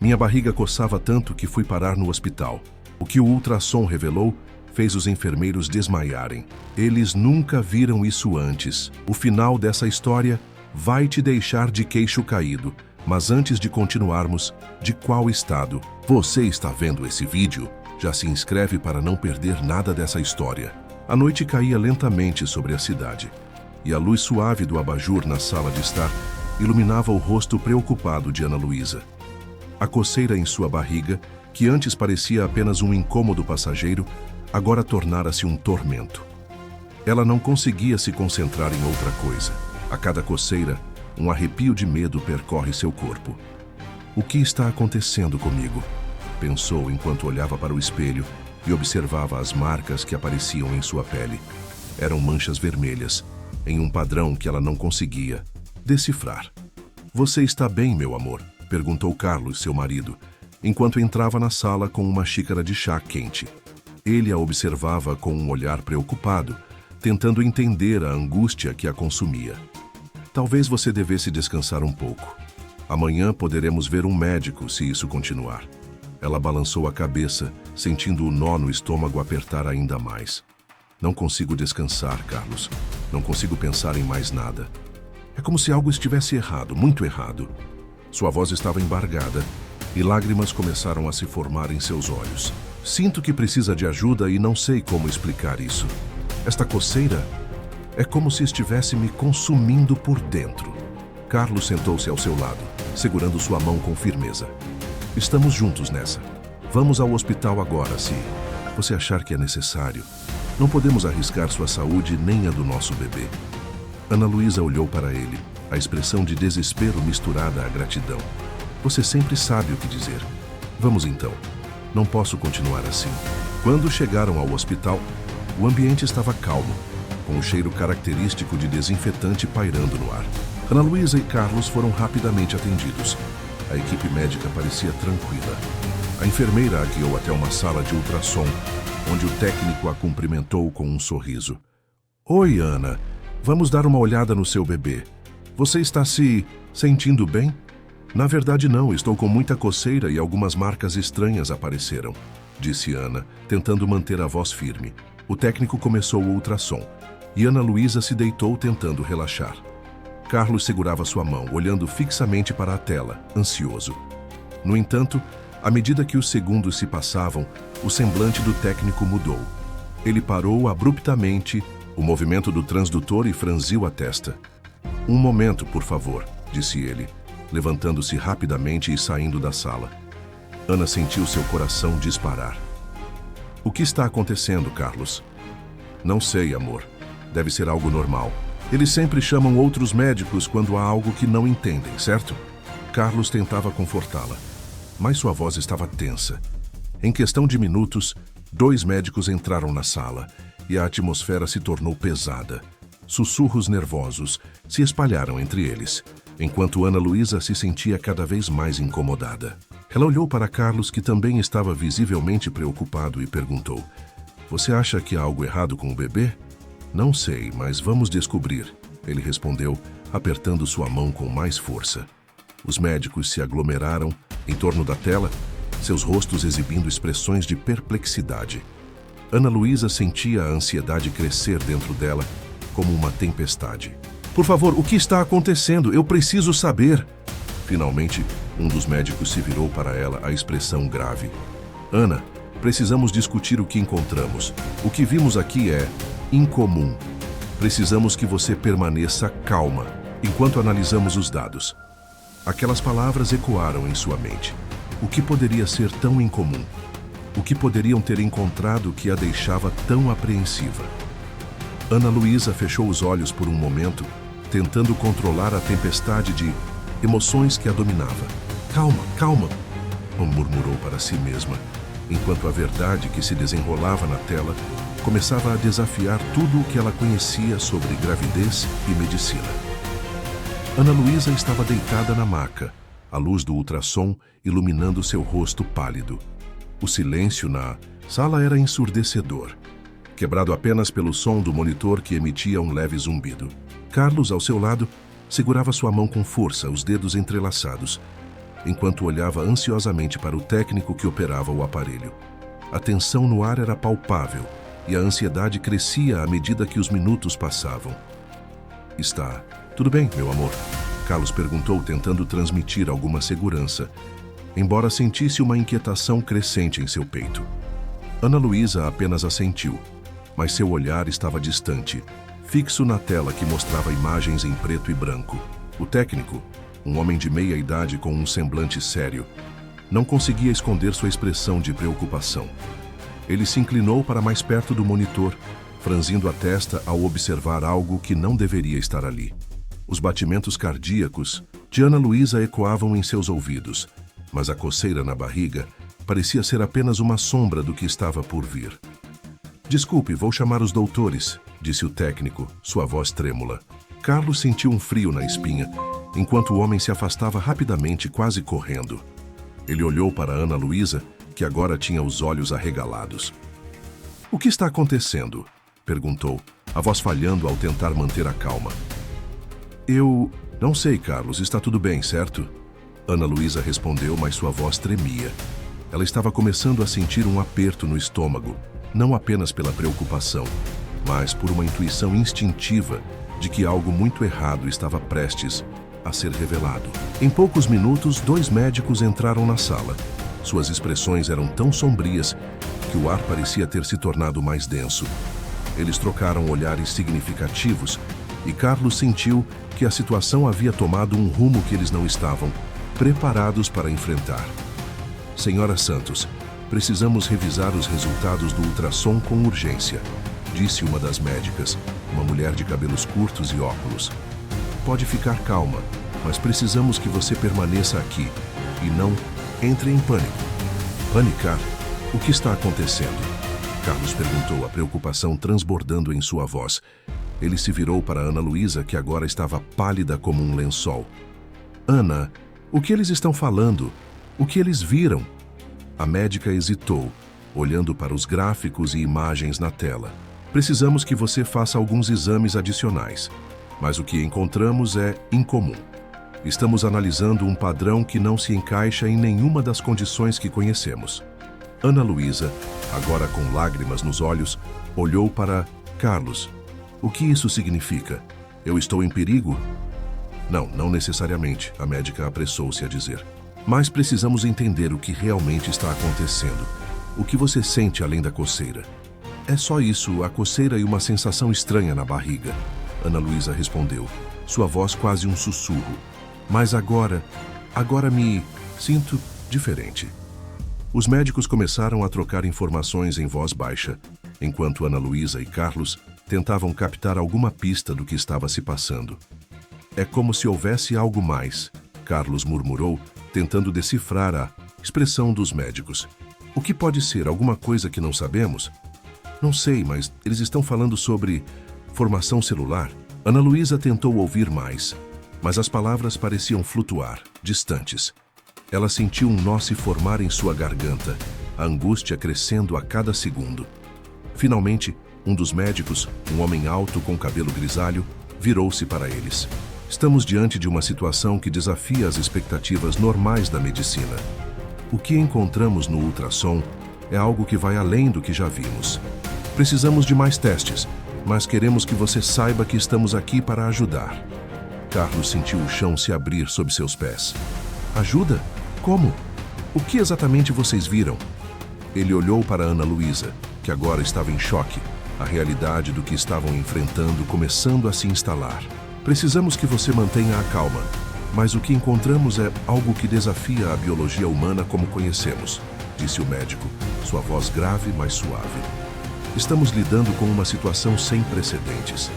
Minha barriga coçava tanto que fui parar no hospital. O que o ultrassom revelou fez os enfermeiros desmaiarem. Eles nunca viram isso antes. O final dessa história vai te deixar de queixo caído. Mas antes de continuarmos, de qual estado você está vendo esse vídeo? Já se inscreve para não perder nada dessa história. A noite caía lentamente sobre a cidade, e a luz suave do abajur na sala de estar iluminava o rosto preocupado de Ana Luísa. A coceira em sua barriga, que antes parecia apenas um incômodo passageiro, agora tornara-se um tormento. Ela não conseguia se concentrar em outra coisa. A cada coceira, um arrepio de medo percorre seu corpo. O que está acontecendo comigo? Pensou enquanto olhava para o espelho e observava as marcas que apareciam em sua pele. Eram manchas vermelhas, em um padrão que ela não conseguia decifrar. Você está bem, meu amor? Perguntou Carlos, seu marido, enquanto entrava na sala com uma xícara de chá quente. Ele a observava com um olhar preocupado, tentando entender a angústia que a consumia. Talvez você devesse descansar um pouco. Amanhã poderemos ver um médico se isso continuar. Ela balançou a cabeça, sentindo o nó no estômago apertar ainda mais. Não consigo descansar, Carlos. Não consigo pensar em mais nada. É como se algo estivesse errado, muito errado. Sua voz estava embargada e lágrimas começaram a se formar em seus olhos. Sinto que precisa de ajuda e não sei como explicar isso. Esta coceira é como se estivesse me consumindo por dentro. Carlos sentou-se ao seu lado, segurando sua mão com firmeza. Estamos juntos nessa. Vamos ao hospital agora, se você achar que é necessário. Não podemos arriscar sua saúde nem a do nosso bebê. Ana Luísa olhou para ele, a expressão de desespero misturada à gratidão. Você sempre sabe o que dizer. Vamos então. Não posso continuar assim. Quando chegaram ao hospital, o ambiente estava calmo, com um cheiro característico de desinfetante pairando no ar. Ana Luísa e Carlos foram rapidamente atendidos. A equipe médica parecia tranquila. A enfermeira a guiou até uma sala de ultrassom, onde o técnico a cumprimentou com um sorriso. Oi, Ana. Vamos dar uma olhada no seu bebê. Você está se sentindo bem? Na verdade não, estou com muita coceira e algumas marcas estranhas apareceram, disse Ana, tentando manter a voz firme. O técnico começou o ultrassom, e Ana Luísa se deitou tentando relaxar. Carlos segurava sua mão, olhando fixamente para a tela, ansioso. No entanto, à medida que os segundos se passavam, o semblante do técnico mudou. Ele parou abruptamente o movimento do transdutor e franziu a testa. Um momento, por favor, disse ele, levantando-se rapidamente e saindo da sala. Ana sentiu seu coração disparar. O que está acontecendo, Carlos? Não sei, amor. Deve ser algo normal. Eles sempre chamam outros médicos quando há algo que não entendem, certo? Carlos tentava confortá-la, mas sua voz estava tensa. Em questão de minutos, 2 médicos entraram na sala e a atmosfera se tornou pesada. Sussurros nervosos se espalharam entre eles, enquanto Ana Luísa se sentia cada vez mais incomodada. Ela olhou para Carlos, que também estava visivelmente preocupado, e perguntou: Você acha que há algo errado com o bebê? Não sei, mas vamos descobrir, ele respondeu, apertando sua mão com mais força. Os médicos se aglomeraram em torno da tela, seus rostos exibindo expressões de perplexidade. Ana Luísa sentia a ansiedade crescer dentro dela como uma tempestade. Por favor, o que está acontecendo? Eu preciso saber. Finalmente, um dos médicos se virou para ela, a expressão grave. Ana, precisamos discutir o que encontramos. O que vimos aqui é incomum. Precisamos que você permaneça calma enquanto analisamos os dados. Aquelas palavras ecoaram em sua mente. O que poderia ser tão incomum? O que poderiam ter encontrado que a deixava tão apreensiva? Ana Luísa fechou os olhos por um momento, tentando controlar a tempestade de emoções que a dominava. Calma, calma, murmurou para si mesma, enquanto a verdade que se desenrolava na tela começava a desafiar tudo o que ela conhecia sobre gravidez e medicina. Ana Luísa estava deitada na maca, a luz do ultrassom iluminando seu rosto pálido. O silêncio na sala era ensurdecedor, quebrado apenas pelo som do monitor que emitia um leve zumbido. Carlos, ao seu lado, segurava sua mão com força, os dedos entrelaçados. enquanto olhava ansiosamente para o técnico que operava o aparelho. A tensão no ar era palpável e a ansiedade crescia à medida que os minutos passavam. Está tudo bem, meu amor? Carlos perguntou, tentando transmitir alguma segurança, embora sentisse uma inquietação crescente em seu peito. Ana Luísa apenas assentiu, mas seu olhar estava distante, fixo na tela que mostrava imagens em preto e branco. O técnico, um homem de meia idade com um semblante sério, não conseguia esconder sua expressão de preocupação. Ele se inclinou para mais perto do monitor, franzindo a testa ao observar algo que não deveria estar ali. Os batimentos cardíacos de Ana Luísa ecoavam em seus ouvidos, mas a coceira na barriga parecia ser apenas uma sombra do que estava por vir. Desculpe, vou chamar os doutores, disse o técnico, sua voz trêmula. Carlos sentiu um frio na espinha, enquanto o homem se afastava rapidamente, quase correndo. Ele olhou para Ana Luísa, que agora tinha os olhos arregalados. O que está acontecendo? Perguntou, a voz falhando ao tentar manter a calma. Eu não sei, Carlos, está tudo bem, certo? Ana Luísa respondeu, mas sua voz tremia. Ela estava começando a sentir um aperto no estômago, não apenas pela preocupação, mas por uma intuição instintiva de que algo muito errado estava prestes a ser revelado. Em poucos minutos, 2 médicos entraram na sala. Suas expressões eram tão sombrias que o ar parecia ter se tornado mais denso. Eles trocaram olhares significativos e Carlos sentiu que a situação havia tomado um rumo que eles não estavam preparados para enfrentar. Senhora Santos, precisamos revisar os resultados do ultrassom com urgência, disse uma das médicas, uma mulher de cabelos curtos e óculos. Pode ficar calma, mas precisamos que você permaneça aqui e não entre em pânico. Panicar? O que está acontecendo? Carlos perguntou, a preocupação transbordando em sua voz. Ele se virou para Ana Luísa, que agora estava pálida como um lençol. Ana, o que eles estão falando? O que eles viram? A médica hesitou, olhando para os gráficos e imagens na tela. Precisamos que você faça alguns exames adicionais, mas o que encontramos é incomum. Estamos analisando um padrão que não se encaixa em nenhuma das condições que conhecemos. Ana Luísa, agora com lágrimas nos olhos, olhou para Carlos. O que isso significa? Eu estou em perigo? Não necessariamente, a médica apressou-se a dizer. Mas precisamos entender o que realmente está acontecendo. O que você sente além da coceira? É só isso, a coceira e uma sensação estranha na barriga. Ana Luísa respondeu, sua voz quase um sussurro. Mas agora me sinto diferente. Os médicos começaram a trocar informações em voz baixa, enquanto Ana Luísa e Carlos tentavam captar alguma pista do que estava se passando. É como se houvesse algo mais, Carlos murmurou, tentando decifrar a expressão dos médicos. O que pode ser? Alguma coisa que não sabemos? Não sei, mas eles estão falando sobre formação celular. Ana Luísa tentou ouvir mais, mas as palavras pareciam flutuar, distantes. Ela sentiu um nó se formar em sua garganta, a angústia crescendo a cada segundo. Finalmente, um dos médicos, um homem alto com cabelo grisalho, virou-se para eles. Estamos diante de uma situação que desafia as expectativas normais da medicina. O que encontramos no ultrassom é algo que vai além do que já vimos. Precisamos de mais testes, mas queremos que você saiba que estamos aqui para ajudar. Carlos sentiu o chão se abrir sob seus pés. Ajuda? Como? O que exatamente vocês viram? Ele olhou para Ana Luísa, que agora estava em choque, a realidade do que estavam enfrentando começando a se instalar. Precisamos que você mantenha a calma, mas o que encontramos é algo que desafia a biologia humana como conhecemos, disse o médico, sua voz grave, mas suave. Estamos lidando com uma situação sem precedentes.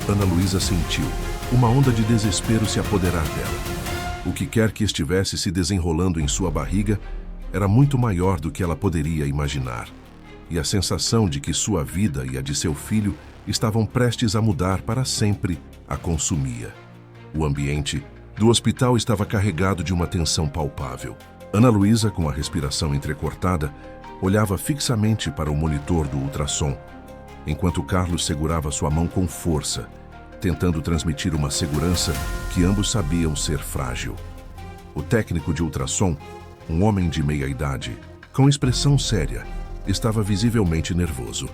Ana Luísa sentiu uma onda de desespero se apoderar dela. O que quer que estivesse se desenrolando em sua barriga era muito maior do que ela poderia imaginar. E a sensação de que sua vida e a de seu filho estavam prestes a mudar para sempre a consumia. O ambiente do hospital estava carregado de uma tensão palpável. Ana Luísa, com a respiração entrecortada, olhava fixamente para o monitor do ultrassom, enquanto Carlos segurava sua mão com força, tentando transmitir uma segurança que ambos sabiam ser frágil. O técnico de ultrassom, um homem de meia idade, com expressão séria, estava visivelmente nervoso.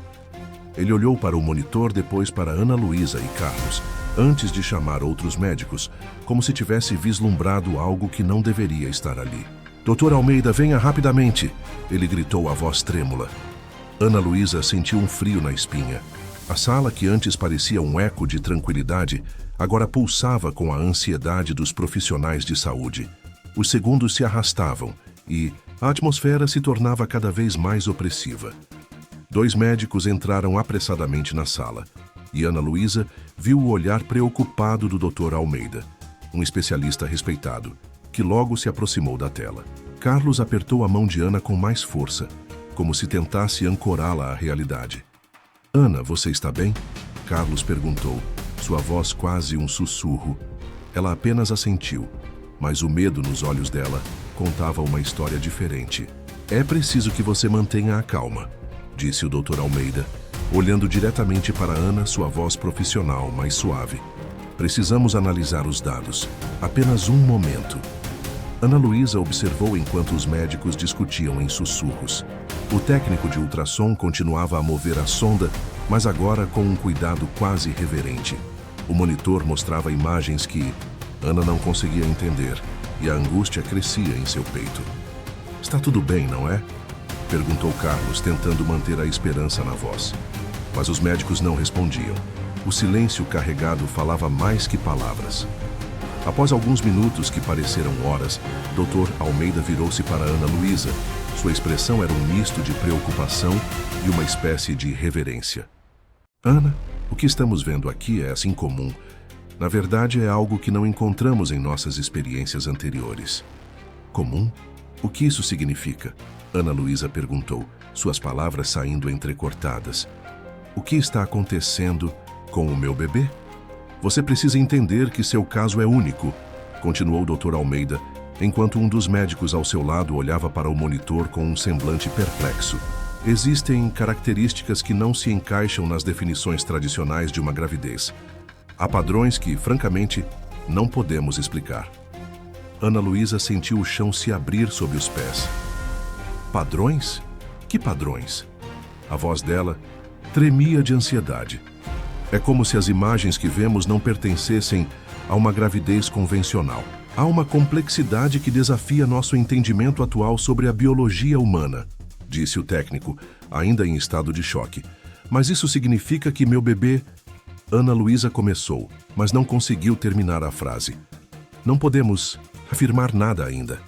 Ele olhou para o monitor, depois para Ana Luísa e Carlos, antes de chamar outros médicos, como se tivesse vislumbrado algo que não deveria estar ali. "Doutor Almeida, venha rapidamente!" Ele gritou a voz trêmula. Ana Luísa sentiu um frio na espinha. A sala, que antes parecia um eco de tranquilidade, agora pulsava com a ansiedade dos profissionais de saúde. Os segundos se arrastavam e a atmosfera se tornava cada vez mais opressiva. 2 médicos entraram apressadamente na sala e Ana Luísa viu o olhar preocupado do Dr. Almeida, um especialista respeitado, que logo se aproximou da tela. Carlos apertou a mão de Ana com mais força, como se tentasse ancorá-la à realidade. "Ana, você está bem?" Carlos perguntou, sua voz quase um sussurro. Ela apenas assentiu, mas o medo nos olhos dela contava uma história diferente. "É preciso que você mantenha a calma", disse o Dr. Almeida, olhando diretamente para Ana, sua voz profissional mais suave. "Precisamos analisar os dados. Apenas um momento." Ana Luísa observou enquanto os médicos discutiam em sussurros. O técnico de ultrassom continuava a mover a sonda, mas agora com um cuidado quase reverente. O monitor mostrava imagens que Ana não conseguia entender, e a angústia crescia em seu peito. "Está tudo bem, não é?" perguntou Carlos, tentando manter a esperança na voz. Mas os médicos não respondiam. O silêncio carregado falava mais que palavras. Após alguns minutos que pareceram horas, Dr. Almeida virou-se para Ana Luísa. Sua expressão era um misto de preocupação e uma espécie de reverência. "Ana, o que estamos vendo aqui é assim comum. Na verdade, é algo que não encontramos em nossas experiências anteriores." "Comum? O que isso significa?" Ana Luísa perguntou, suas palavras saindo entrecortadas. "O que está acontecendo com o meu bebê?" "Você precisa entender que seu caso é único", continuou o Dr. Almeida, enquanto um dos médicos ao seu lado olhava para o monitor com um semblante perplexo. "Existem características que não se encaixam nas definições tradicionais de uma gravidez. Há padrões que, francamente, não podemos explicar." Ana Luísa sentiu o chão se abrir sob os pés. "Padrões? Que padrões?" A voz dela tremia de ansiedade. "É como se as imagens que vemos não pertencessem a uma gravidez convencional. Há uma complexidade que desafia nosso entendimento atual sobre a biologia humana", disse o técnico, ainda em estado de choque. "Mas isso significa que meu bebê..." Ana Luísa começou, mas não conseguiu terminar a frase. "Não podemos afirmar nada ainda.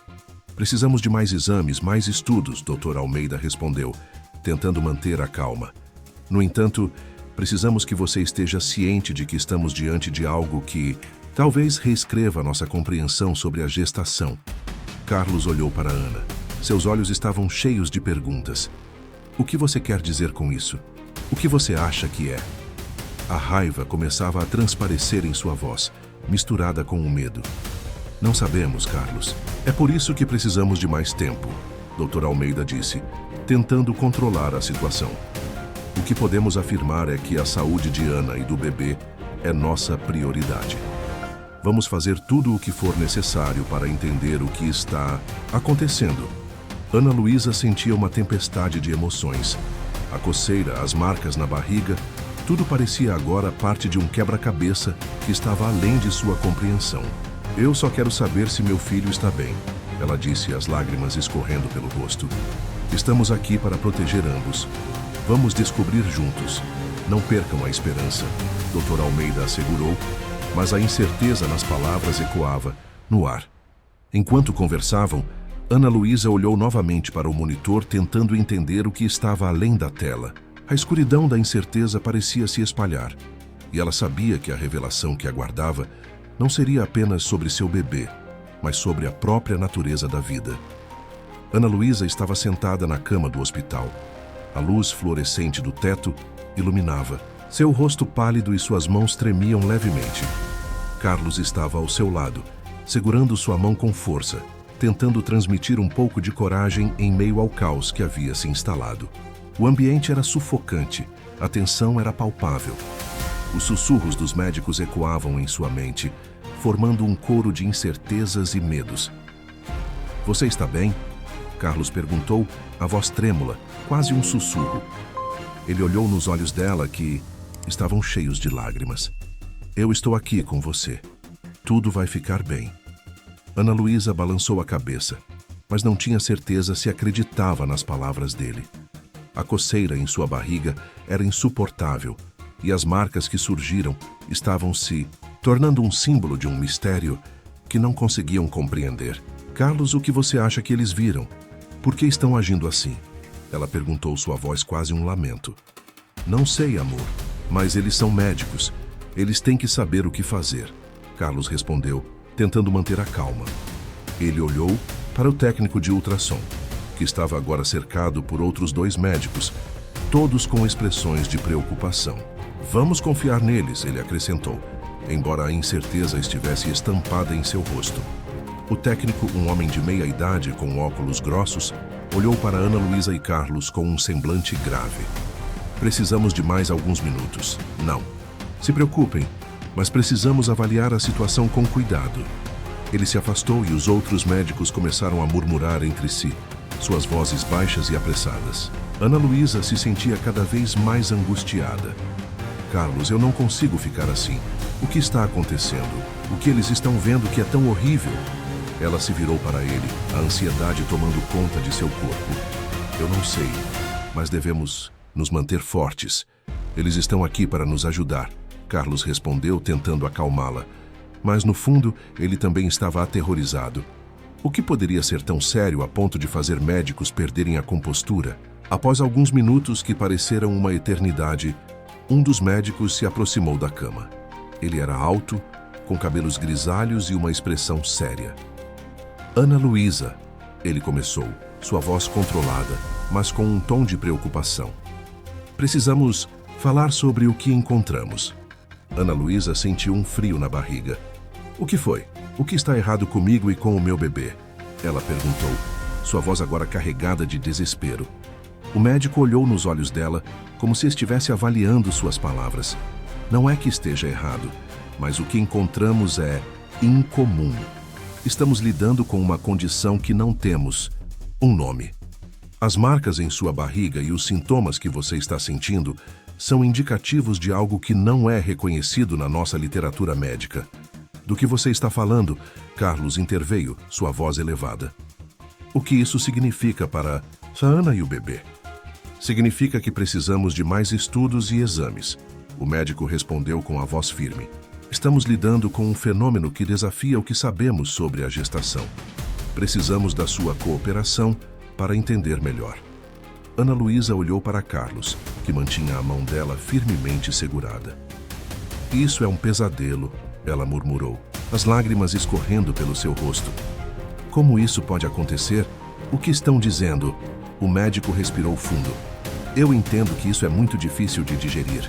Precisamos de mais exames, mais estudos", Dr. Almeida respondeu, tentando manter a calma. "No entanto, precisamos que você esteja ciente de que estamos diante de algo que talvez reescreva nossa compreensão sobre a gestação." Carlos olhou para Ana. Seus olhos estavam cheios de perguntas. "O que você quer dizer com isso? O que você acha que é?" A raiva começava a transparecer em sua voz, misturada com o medo. "Não sabemos, Carlos. É por isso que precisamos de mais tempo", Dr. Almeida disse, tentando controlar a situação. "O que podemos afirmar é que a saúde de Ana e do bebê é nossa prioridade. Vamos fazer tudo o que for necessário para entender o que está acontecendo." Ana Luísa sentia uma tempestade de emoções. A coceira, as marcas na barriga, tudo parecia agora parte de um quebra-cabeça que estava além de sua compreensão. "Eu só quero saber se meu filho está bem", ela disse, as lágrimas escorrendo pelo rosto. "Estamos aqui para proteger ambos. Vamos descobrir juntos. Não percam a esperança", Dr. Almeida assegurou, mas a incerteza nas palavras ecoava no ar. Enquanto conversavam, Ana Luísa olhou novamente para o monitor, tentando entender o que estava além da tela. A escuridão da incerteza parecia se espalhar, e ela sabia que a revelação que aguardava não seria apenas sobre seu bebê, mas sobre a própria natureza da vida. Ana Luísa estava sentada na cama do hospital. A luz fluorescente do teto iluminava. Seu rosto pálido e suas mãos tremiam levemente. Carlos estava ao seu lado, segurando sua mão com força, tentando transmitir um pouco de coragem em meio ao caos que havia se instalado. O ambiente era sufocante, a tensão era palpável. Os sussurros dos médicos ecoavam em sua mente, formando um coro de incertezas e medos. Você está bem? Carlos perguntou, a voz trêmula, quase um sussurro. Ele olhou nos olhos dela que estavam cheios de lágrimas. Eu estou aqui com você. Tudo vai ficar bem. Ana Luísa balançou a cabeça, mas não tinha certeza se acreditava nas palavras dele. A coceira em sua barriga era insuportável e as marcas que surgiram estavam se tornando um símbolo de um mistério que não conseguiam compreender. Carlos, o que você acha que eles viram? Por que estão agindo assim? Ela perguntou, sua voz quase um lamento. Não sei, amor, mas eles são médicos. Eles têm que saber o que fazer. Carlos respondeu, tentando manter a calma. Ele olhou para o técnico de ultrassom, que estava agora cercado por outros 2 médicos, todos com expressões de preocupação. Vamos confiar neles, ele acrescentou, embora a incerteza estivesse estampada em seu rosto. O técnico, um homem de meia idade com óculos grossos, olhou para Ana Luísa e Carlos com um semblante grave. Precisamos de mais alguns minutos. Não. Se preocupem, mas precisamos avaliar a situação com cuidado. Ele se afastou e os outros médicos começaram a murmurar entre si, suas vozes baixas e apressadas. Ana Luísa se sentia cada vez mais angustiada. Carlos, eu não consigo ficar assim. O que está acontecendo? O que eles estão vendo que é tão horrível? Ela se virou para ele, a ansiedade tomando conta de seu corpo. Eu não sei, mas devemos nos manter fortes. Eles estão aqui para nos ajudar, Carlos respondeu, tentando acalmá-la. Mas, no fundo, ele também estava aterrorizado. O que poderia ser tão sério a ponto de fazer médicos perderem a compostura? Após alguns minutos que pareceram uma eternidade, um dos médicos se aproximou da cama. Ele era alto, com cabelos grisalhos e uma expressão séria. Ana Luísa, ele começou, sua voz controlada, mas com um tom de preocupação. Precisamos falar sobre o que encontramos. Ana Luísa sentiu um frio na barriga. O que foi? O que está errado comigo e com o meu bebê? Ela perguntou, sua voz agora carregada de desespero. O médico olhou nos olhos dela, como se estivesse avaliando suas palavras. Não é que esteja errado, mas o que encontramos é incomum. Estamos lidando com uma condição que não temos um nome. As marcas em sua barriga e os sintomas que você está sentindo são indicativos de algo que não é reconhecido na nossa literatura médica. Do que você está falando? Carlos interveio, sua voz elevada. O que isso significa para Ana e o bebê? Significa que precisamos de mais estudos e exames. O médico respondeu com a voz firme. Estamos lidando com um fenômeno que desafia o que sabemos sobre a gestação. Precisamos da sua cooperação para entender melhor. Ana Luísa olhou para Carlos, que mantinha a mão dela firmemente segurada. Isso é um pesadelo, ela murmurou, as lágrimas escorrendo pelo seu rosto. Como isso pode acontecer? O que estão dizendo? O médico respirou fundo. Eu entendo que isso é muito difícil de digerir,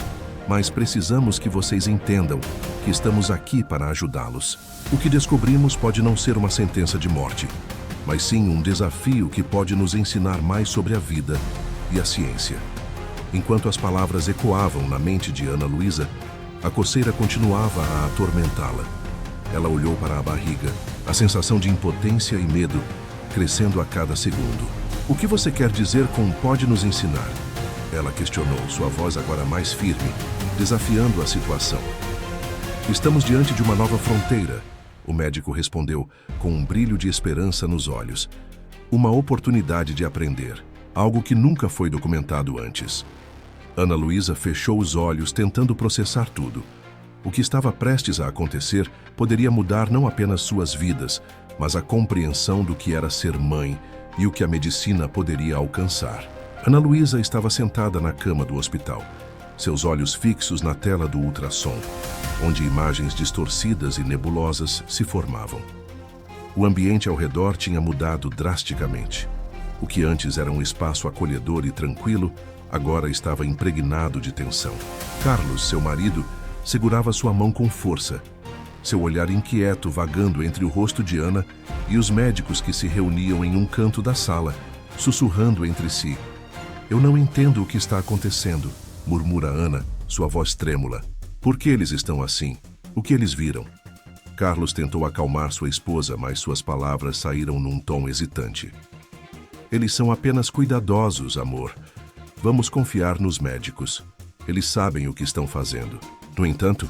mas precisamos que vocês entendam que estamos aqui para ajudá-los. O que descobrimos pode não ser uma sentença de morte, mas sim um desafio que pode nos ensinar mais sobre a vida e a ciência. Enquanto as palavras ecoavam na mente de Ana Luísa, a coceira continuava a atormentá-la. Ela olhou para a barriga, a sensação de impotência e medo crescendo a cada segundo. O que você quer dizer com pode nos ensinar? Ela questionou, sua voz agora mais firme, desafiando a situação. Estamos diante de uma nova fronteira, o médico respondeu, com um brilho de esperança nos olhos. Uma oportunidade de aprender, algo que nunca foi documentado antes. Ana Luísa fechou os olhos, tentando processar tudo. O que estava prestes a acontecer poderia mudar não apenas suas vidas, mas a compreensão do que era ser mãe e o que a medicina poderia alcançar. Ana Luísa estava sentada na cama do hospital, seus olhos fixos na tela do ultrassom, onde imagens distorcidas e nebulosas se formavam. O ambiente ao redor tinha mudado drasticamente. O que antes era um espaço acolhedor e tranquilo, agora estava impregnado de tensão. Carlos, seu marido, segurava sua mão com força, seu olhar inquieto vagando entre o rosto de Ana e os médicos que se reuniam em um canto da sala, sussurrando entre si. Eu não entendo o que está acontecendo, murmura Ana, sua voz trêmula. Por que eles estão assim? O que eles viram? Carlos tentou acalmar sua esposa, mas suas palavras saíram num tom hesitante. Eles são apenas cuidadosos, amor. Vamos confiar nos médicos. Eles sabem o que estão fazendo. No entanto,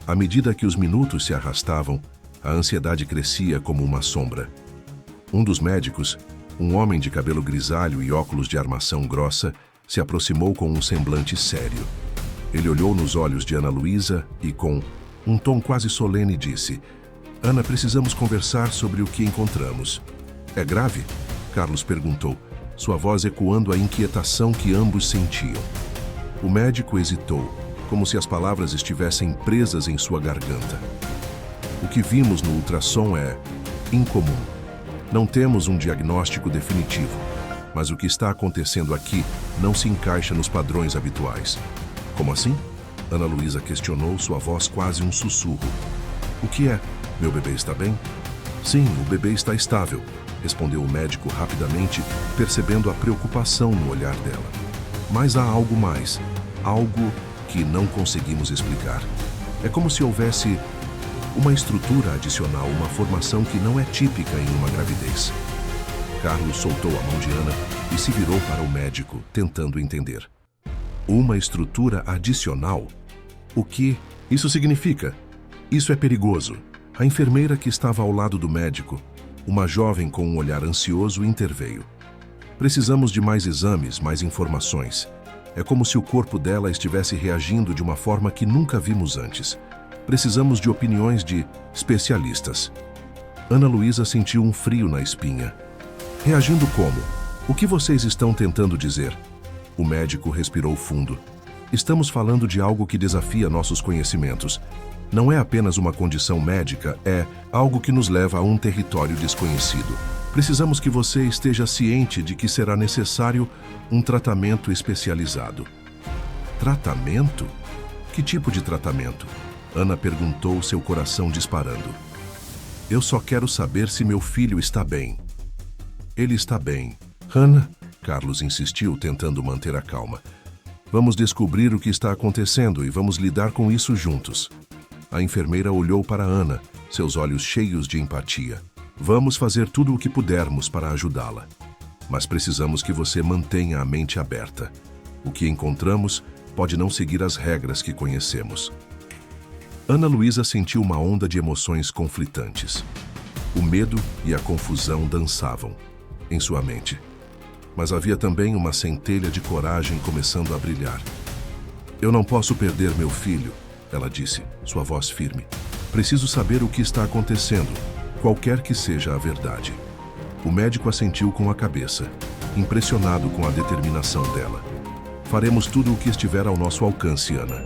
à medida que os minutos se arrastavam, a ansiedade crescia como uma sombra. Um dos médicos, um homem de cabelo grisalho e óculos de armação grossa, se aproximou com um semblante sério. Ele olhou nos olhos de Ana Luísa e, com um tom quase solene, disse: Ana, precisamos conversar sobre o que encontramos. É grave? Carlos perguntou, sua voz ecoando a inquietação que ambos sentiam. O médico hesitou, como se as palavras estivessem presas em sua garganta. O que vimos no ultrassom é incomum. Não temos um diagnóstico definitivo, mas o que está acontecendo aqui não se encaixa nos padrões habituais. Como assim? Ana Luísa questionou, sua voz quase um sussurro. O que é? Meu bebê está bem? Sim, o bebê está estável, respondeu o médico rapidamente, percebendo a preocupação no olhar dela. Mas há algo mais, algo que não conseguimos explicar. É como se houvesse uma estrutura adicional, uma formação que não é típica em uma gravidez. Carlos soltou a mão de Ana e se virou para o médico, tentando entender. Uma estrutura adicional? O que isso significa? Isso é perigoso. A enfermeira que estava ao lado do médico, uma jovem com um olhar ansioso, interveio. Precisamos de mais exames, mais informações. É como se o corpo dela estivesse reagindo de uma forma que nunca vimos antes. Precisamos de opiniões de especialistas. Ana Luísa sentiu um frio na espinha. Reagindo como? O que vocês estão tentando dizer? O médico respirou fundo. Estamos falando de algo que desafia nossos conhecimentos. Não é apenas uma condição médica, é algo que nos leva a um território desconhecido. Precisamos que você esteja ciente de que será necessário um tratamento especializado. Tratamento? Que tipo de tratamento? Ana perguntou, seu coração disparando. Eu só quero saber se meu filho está bem. Ele está bem. Ana, Carlos insistiu, tentando manter a calma. Vamos descobrir o que está acontecendo e vamos lidar com isso juntos. A enfermeira olhou para Ana, seus olhos cheios de empatia. Vamos fazer tudo o que pudermos para ajudá-la. Mas precisamos que você mantenha a mente aberta. O que encontramos pode não seguir as regras que conhecemos. Ana Luísa sentiu uma onda de emoções conflitantes. O medo e a confusão dançavam em sua mente. Mas havia também uma centelha de coragem começando a brilhar. Eu não posso perder meu filho, ela disse, sua voz firme. Preciso saber o que está acontecendo, qualquer que seja a verdade. O médico assentiu com a cabeça, impressionado com a determinação dela. Faremos tudo o que estiver ao nosso alcance, Ana.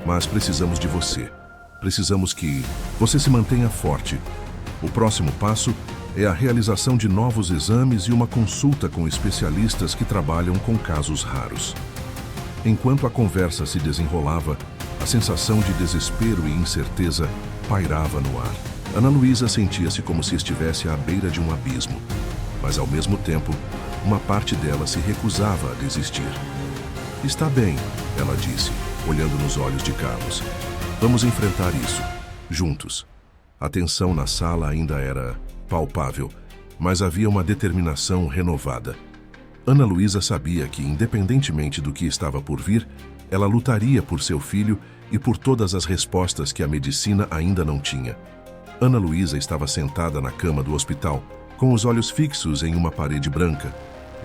Mas precisamos de você. Precisamos que você se mantenha forte. O próximo passo é a realização de novos exames e uma consulta com especialistas que trabalham com casos raros. Enquanto a conversa se desenrolava, a sensação de desespero e incerteza pairava no ar. Ana Luísa sentia-se como se estivesse à beira de um abismo, mas ao mesmo tempo, uma parte dela se recusava a desistir. Está bem, ela disse, olhando nos olhos de Carlos. Vamos enfrentar isso, juntos. A tensão na sala ainda era palpável, mas havia uma determinação renovada. Ana Luísa sabia que, independentemente do que estava por vir, ela lutaria por seu filho e por todas as respostas que a medicina ainda não tinha. Ana Luísa estava sentada na cama do hospital, com os olhos fixos em uma parede branca,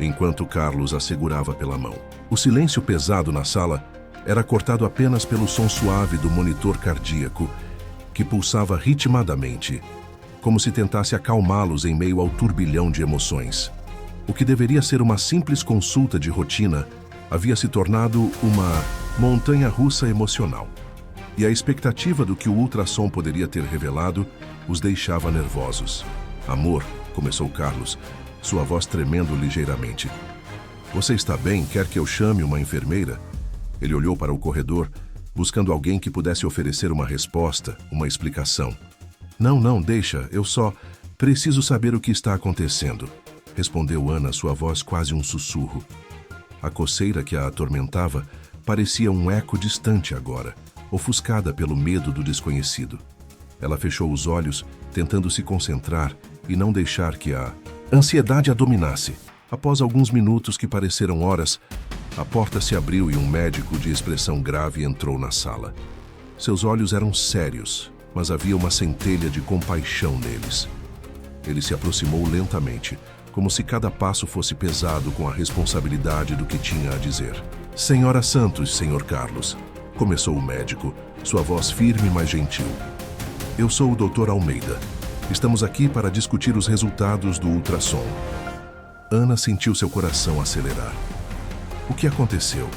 enquanto Carlos a segurava pela mão. O silêncio pesado na sala era cortado apenas pelo som suave do monitor cardíaco, que pulsava ritmadamente, como se tentasse acalmá-los em meio ao turbilhão de emoções. O que deveria ser uma simples consulta de rotina havia se tornado uma montanha-russa emocional. E a expectativa do que o ultrassom poderia ter revelado os deixava nervosos. Amor, começou Carlos, sua voz tremendo ligeiramente. Você está bem? Quer que eu chame uma enfermeira? Ele olhou para o corredor, buscando alguém que pudesse oferecer uma resposta, uma explicação. Não, deixa, eu só preciso saber o que está acontecendo, respondeu Ana, sua voz quase um sussurro. A coceira que a atormentava parecia um eco distante agora, ofuscada pelo medo do desconhecido. Ela fechou os olhos, tentando se concentrar e não deixar que a ansiedade a dominasse. Após alguns minutos que pareceram horas, a porta se abriu e um médico de expressão grave entrou na sala. Seus olhos eram sérios, mas havia uma centelha de compaixão neles. Ele se aproximou lentamente, como se cada passo fosse pesado com a responsabilidade do que tinha a dizer. Senhora Santos, Sr. Carlos, começou o médico, sua voz firme, mas gentil. Eu sou o Dr. Almeida. Estamos aqui para discutir os resultados do ultrassom. Ana sentiu seu coração acelerar. O que aconteceu?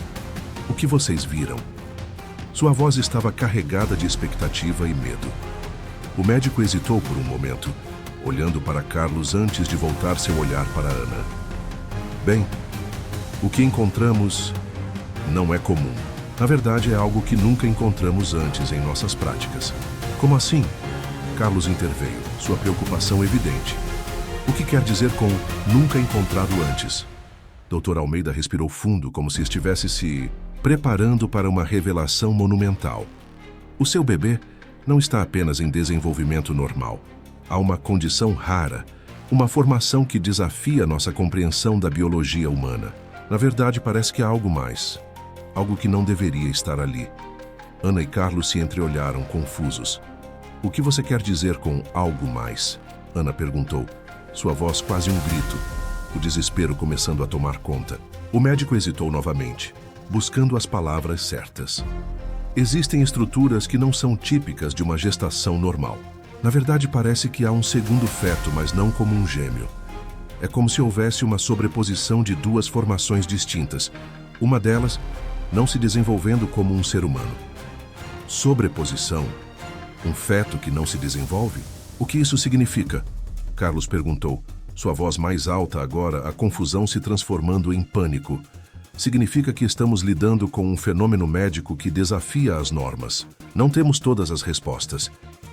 O que vocês viram? Sua voz estava carregada de expectativa e medo. O médico hesitou por um momento, olhando para Carlos antes de voltar seu olhar para Ana. Bem, o que encontramos não é comum. Na verdade, é algo que nunca encontramos antes em nossas práticas. Como assim? Carlos interveio, sua preocupação evidente. O que quer dizer com nunca encontrado antes? Dr. Almeida respirou fundo, como se estivesse se preparando para uma revelação monumental. O seu bebê não está apenas em desenvolvimento normal. Há uma condição rara, uma formação que desafia nossa compreensão da biologia humana. Na verdade, parece que há algo mais. Algo que não deveria estar ali. Ana e Carlos se entreolharam, confusos. O que você quer dizer com algo mais? Ana perguntou, sua voz quase um grito, o desespero começando a tomar conta. O médico hesitou novamente, buscando as palavras certas. Existem estruturas que não são típicas de uma gestação normal. Na verdade, parece que há um segundo feto, mas não como um gêmeo. É como se houvesse uma sobreposição de duas formações distintas, uma delas não se desenvolvendo como um ser humano. Sobreposição? Um feto que não se desenvolve? O que isso significa? Carlos perguntou, sua voz mais alta agora, a confusão se transformando em pânico. Significa que estamos lidando com um fenômeno médico que desafia as normas. Não temos todas as respostas,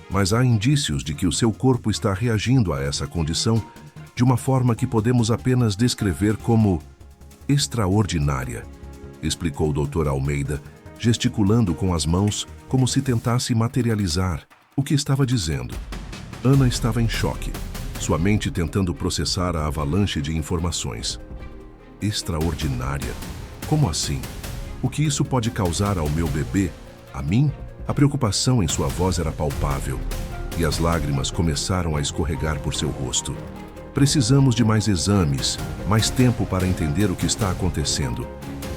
mas há indícios de que o seu corpo está reagindo a essa condição de uma forma que podemos apenas descrever como extraordinária, explicou o Dr. Almeida, gesticulando com as mãos como se tentasse materializar o que estava dizendo. Ana estava em choque, sua mente tentando processar a avalanche de informações. Extraordinária? Como assim? O que isso pode causar ao meu bebê? A mim? A preocupação em sua voz era palpável, e as lágrimas começaram a escorregar por seu rosto. Precisamos de mais exames, mais tempo para entender o que está acontecendo.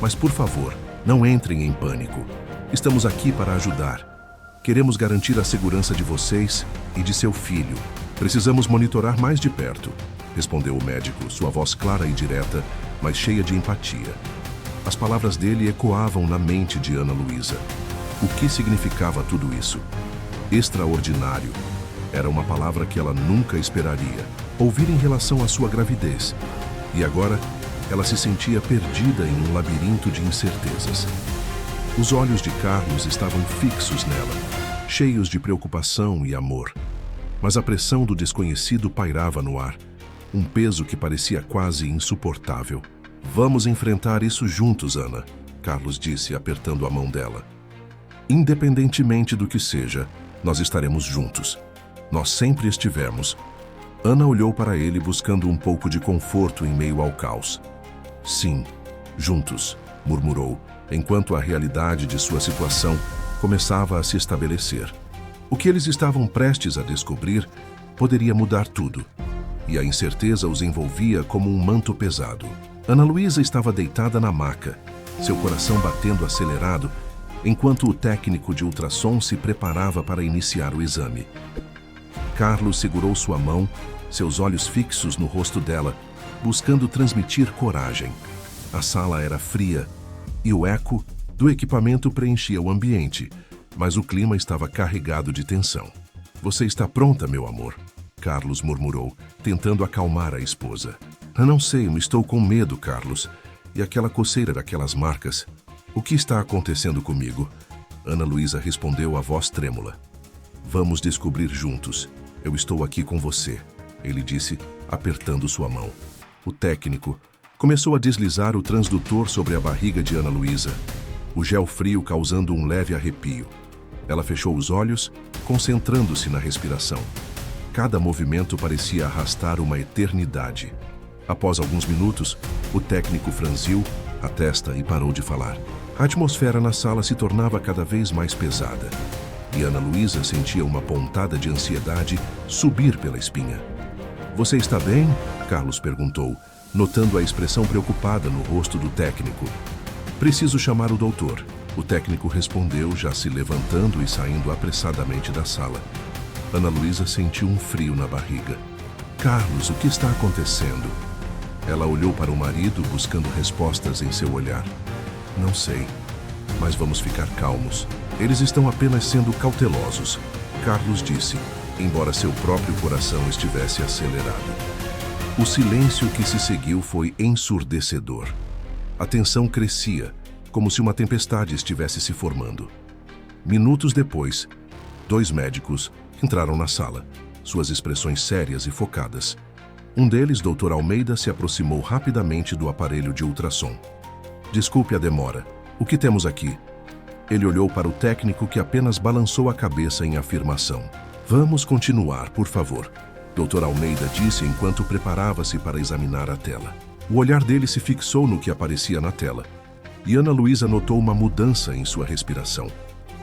Mas, por favor, não entrem em pânico. Estamos aqui para ajudar. Queremos garantir a segurança de vocês e de seu filho. Precisamos monitorar mais de perto, respondeu o médico, sua voz clara e direta, mas cheia de empatia. As palavras dele ecoavam na mente de Ana Luísa. O que significava tudo isso? Extraordinário. Era uma palavra que ela nunca esperaria ouvir em relação à sua gravidez. E agora, ela se sentia perdida em um labirinto de incertezas. Os olhos de Carlos estavam fixos nela, cheios de preocupação e amor. Mas a pressão do desconhecido pairava no ar, um peso que parecia quase insuportável. Vamos enfrentar isso juntos, Ana, Carlos disse, apertando a mão dela. Independentemente do que seja, nós estaremos juntos. Nós sempre estivemos. Ana olhou para ele buscando um pouco de conforto em meio ao caos. Sim, juntos, murmurou, enquanto a realidade de sua situação começava a se estabelecer. O que eles estavam prestes a descobrir poderia mudar tudo, e a incerteza os envolvia como um manto pesado. Ana Luísa estava deitada na maca, seu coração batendo acelerado, enquanto o técnico de ultrassom se preparava para iniciar o exame. Carlos segurou sua mão, seus olhos fixos no rosto dela, buscando transmitir coragem. A sala era fria e o eco do equipamento preenchia o ambiente, mas o clima estava carregado de tensão. Você está pronta, meu amor? Carlos murmurou, tentando acalmar a esposa. Eu não sei, eu estou com medo, Carlos. E aquela coceira daquelas marcas? O que está acontecendo comigo? Ana Luísa respondeu a voz trêmula. Vamos descobrir juntos. Eu estou aqui com você, ele disse, apertando sua mão. O técnico começou a deslizar o transdutor sobre a barriga de Ana Luísa, o gel frio causando um leve arrepio. Ela fechou os olhos, concentrando-se na respiração. Cada movimento parecia arrastar uma eternidade. Após alguns minutos, o técnico franziu a testa e parou de falar. A atmosfera na sala se tornava cada vez mais pesada. E Ana Luísa sentia uma pontada de ansiedade subir pela espinha. "Você está bem?" Carlos perguntou, notando a expressão preocupada no rosto do técnico. "Preciso chamar o doutor." O técnico respondeu, já se levantando e saindo apressadamente da sala. Ana Luísa sentiu um frio na barriga. "Carlos, o que está acontecendo?" Ela olhou para o marido, buscando respostas em seu olhar. "Não sei, mas vamos ficar calmos. Eles estão apenas sendo cautelosos", Carlos disse, embora seu próprio coração estivesse acelerado. O silêncio que se seguiu foi ensurdecedor. A tensão crescia, como se uma tempestade estivesse se formando. Minutos depois, 2 médicos entraram na sala, suas expressões sérias e focadas. Um deles, Dr. Almeida, se aproximou rapidamente do aparelho de ultrassom. "Desculpe a demora. O que temos aqui?" Ele olhou para o técnico, que apenas balançou a cabeça em afirmação. "Vamos continuar, por favor", Dr. Almeida disse enquanto preparava-se para examinar a tela. O olhar dele se fixou no que aparecia na tela, e Ana Luísa notou uma mudança em sua respiração.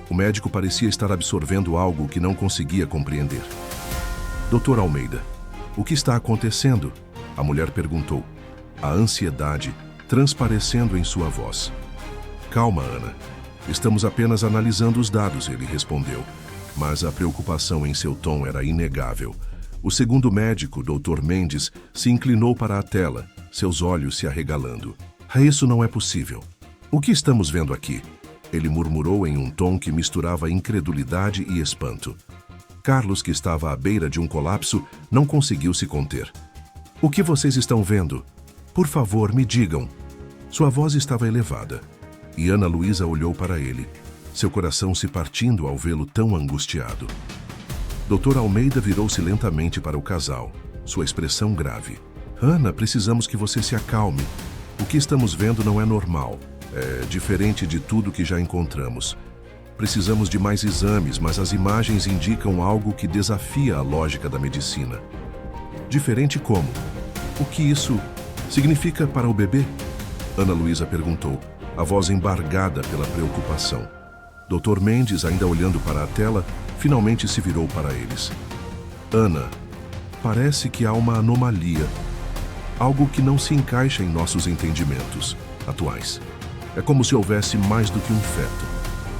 O médico parecia estar absorvendo algo que não conseguia compreender. "Dr. Almeida, o que está acontecendo?" a mulher perguntou, a ansiedade transparecendo em sua voz. "Calma, Ana. Estamos apenas analisando os dados", ele respondeu, mas a preocupação em seu tom era inegável. O segundo médico, Dr. Mendes, se inclinou para a tela, seus olhos se arregalando. "Isso não é possível. O que estamos vendo aqui?" ele murmurou em um tom que misturava incredulidade e espanto. Carlos, que estava à beira de um colapso, não conseguiu se conter. "O que vocês estão vendo? Por favor, me digam." Sua voz estava elevada, e Ana Luísa olhou para ele, seu coração se partindo ao vê-lo tão angustiado. Dr. Almeida virou-se lentamente para o casal, sua expressão grave. "Ana, precisamos que você se acalme. O que estamos vendo não é normal. É diferente de tudo que já encontramos. Precisamos de mais exames, mas as imagens indicam algo que desafia a lógica da medicina." "Diferente como? O que isso significa para o bebê?" Ana Luísa perguntou, a voz embargada pela preocupação. Dr. Mendes, ainda olhando para a tela, finalmente se virou para eles. "Ana, parece que há uma anomalia. Algo que não se encaixa em nossos entendimentos atuais. É como se houvesse mais do que um feto,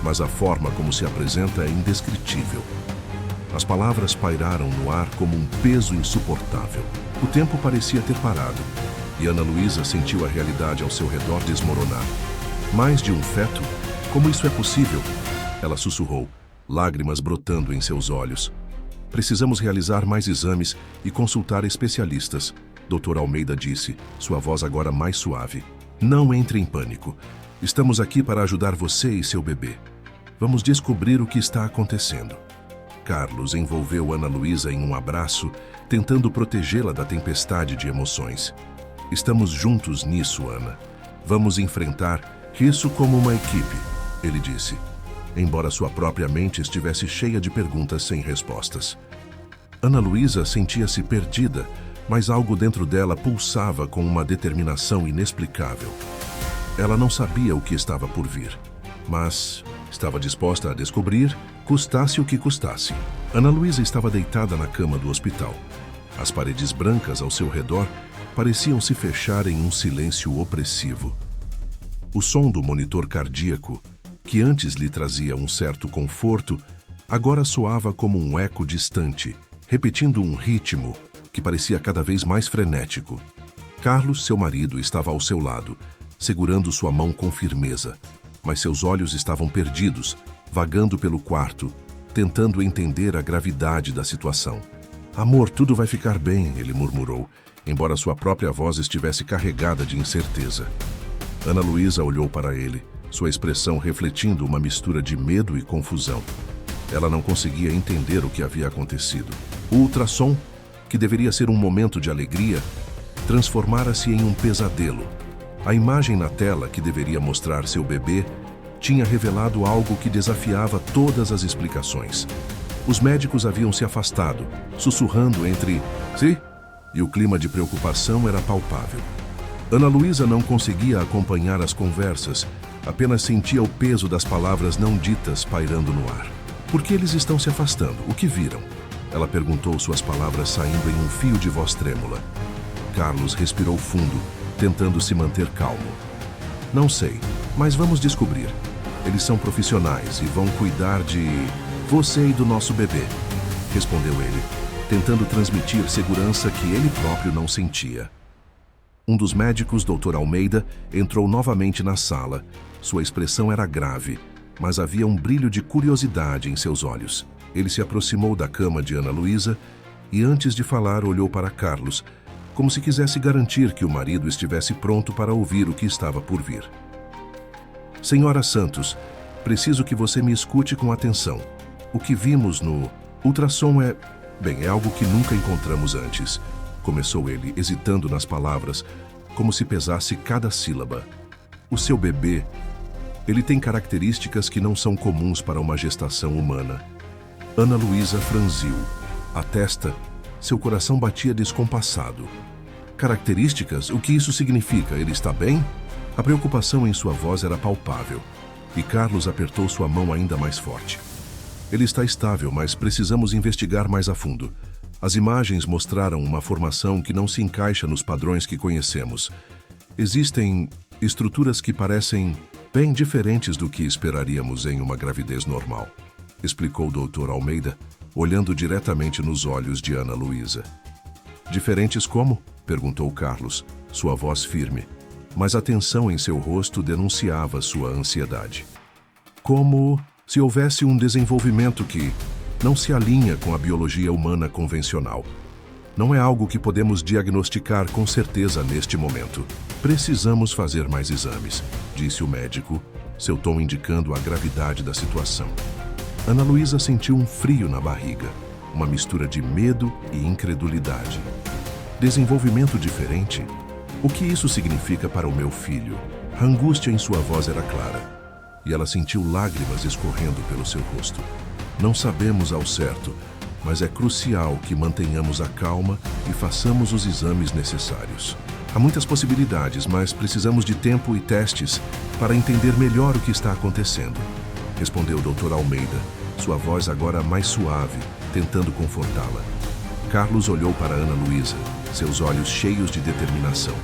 mas a forma como se apresenta é indescritível." As palavras pairaram no ar como um peso insuportável. O tempo parecia ter parado, e Ana Luísa sentiu a realidade ao seu redor desmoronar. "Mais de um feto? Como isso é possível?" ela sussurrou, lágrimas brotando em seus olhos. "Precisamos realizar mais exames e consultar especialistas", Dr. Almeida disse, sua voz agora mais suave. "Não entre em pânico. Estamos aqui para ajudar você e seu bebê. Vamos descobrir o que está acontecendo." Carlos envolveu Ana Luísa em um abraço, tentando protegê-la da tempestade de emoções. "Estamos juntos nisso, Ana. Vamos enfrentar isso como uma equipe", ele disse, embora sua própria mente estivesse cheia de perguntas sem respostas. Ana Luísa sentia-se perdida, mas algo dentro dela pulsava com uma determinação inexplicável. Ela não sabia o que estava por vir, mas estava disposta a descobrir, custasse o que custasse. Ana Luísa estava deitada na cama do hospital. As paredes brancas ao seu redor pareciam se fechar em um silêncio opressivo. O som do monitor cardíaco, que antes lhe trazia um certo conforto, agora soava como um eco distante, repetindo um ritmo que parecia cada vez mais frenético. Carlos, seu marido, estava ao seu lado, segurando sua mão com firmeza, mas seus olhos estavam perdidos, vagando pelo quarto, tentando entender a gravidade da situação. "Amor, tudo vai ficar bem", ele murmurou, embora sua própria voz estivesse carregada de incerteza. Ana Luísa olhou para ele, sua expressão refletindo uma mistura de medo e confusão. Ela não conseguia entender o que havia acontecido. O ultrassom, que deveria ser um momento de alegria, transformara-se em um pesadelo. A imagem na tela, que deveria mostrar seu bebê, tinha revelado algo que desafiava todas as explicações. Os médicos haviam se afastado, sussurrando entre "sim" e o clima de preocupação era palpável. Ana Luísa não conseguia acompanhar as conversas, apenas sentia o peso das palavras não ditas pairando no ar. Por que eles estão se afastando? O que viram? Ela perguntou, suas palavras saindo em um fio de voz trêmula. Carlos respirou fundo, tentando se manter calmo. Não sei, mas vamos descobrir. Eles são profissionais e vão cuidar de você e do nosso bebê, respondeu ele, tentando transmitir segurança que ele próprio não sentia. Um dos médicos, Dr. Almeida, entrou novamente na sala. Sua expressão era grave, mas havia um brilho de curiosidade em seus olhos. Ele se aproximou da cama de Ana Luísa e, antes de falar, olhou para Carlos, como se quisesse garantir que o marido estivesse pronto para ouvir o que estava por vir. Senhora Santos, preciso que você me escute com atenção. O que vimos no ultrassom é algo que nunca encontramos antes. Começou ele, hesitando nas palavras, como se pesasse cada sílaba. O seu bebê, ele tem características que não são comuns para uma gestação humana. Ana Luísa franziu. A testa, seu coração batia descompassado. Características? O que isso significa? Ele está bem? A preocupação em sua voz era palpável, e Carlos apertou sua mão ainda mais forte. Ele está estável, mas precisamos investigar mais a fundo. As imagens mostraram uma formação que não se encaixa nos padrões que conhecemos. Existem estruturas que parecem bem diferentes do que esperaríamos em uma gravidez normal, explicou o Dr. Almeida, olhando diretamente nos olhos de Ana Luísa. Diferentes como? Perguntou Carlos, sua voz firme, mas a tensão em seu rosto denunciava sua ansiedade. Como se houvesse um desenvolvimento que não se alinha com a biologia humana convencional. Não é algo que podemos diagnosticar com certeza neste momento. Precisamos fazer mais exames, disse o médico, seu tom indicando a gravidade da situação. Ana Luísa sentiu um frio na barriga, uma mistura de medo e incredulidade. Desenvolvimento diferente? O que isso significa para o meu filho? A angústia em sua voz era clara, e ela sentiu lágrimas escorrendo pelo seu rosto. Não sabemos ao certo, mas é crucial que mantenhamos a calma e façamos os exames necessários. Há muitas possibilidades, mas precisamos de tempo e testes para entender melhor o que está acontecendo, respondeu o Dr. Almeida, sua voz agora mais suave, tentando confortá-la. Carlos olhou para Ana Luísa, seus olhos cheios de determinação.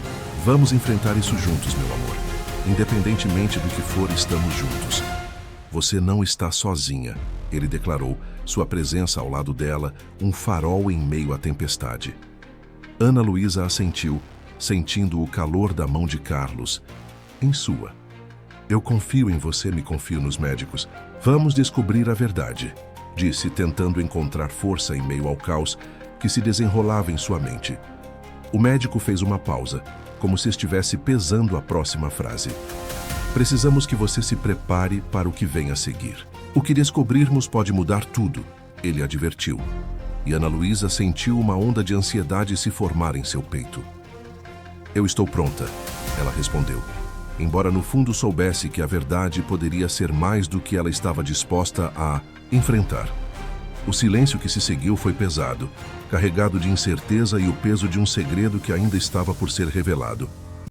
Vamos enfrentar isso juntos, meu amor. Independentemente do que for, estamos juntos. Você não está sozinha, ele declarou, sua presença ao lado dela, um farol em meio à tempestade. Ana Luísa assentiu, sentindo o calor da mão de Carlos em sua. Eu confio em você, me confio nos médicos. Vamos descobrir a verdade, disse, tentando encontrar força em meio ao caos que se desenrolava em sua mente. O médico fez uma pausa, como se estivesse pesando a próxima frase. Precisamos que você se prepare para o que vem a seguir. O que descobrirmos pode mudar tudo, ele advertiu. E Ana Luísa sentiu uma onda de ansiedade se formar em seu peito. Eu estou pronta, ela respondeu, embora no fundo soubesse que a verdade poderia ser mais do que ela estava disposta a enfrentar. O silêncio que se seguiu foi pesado, carregado de incerteza e o peso de um segredo que ainda estava por ser revelado.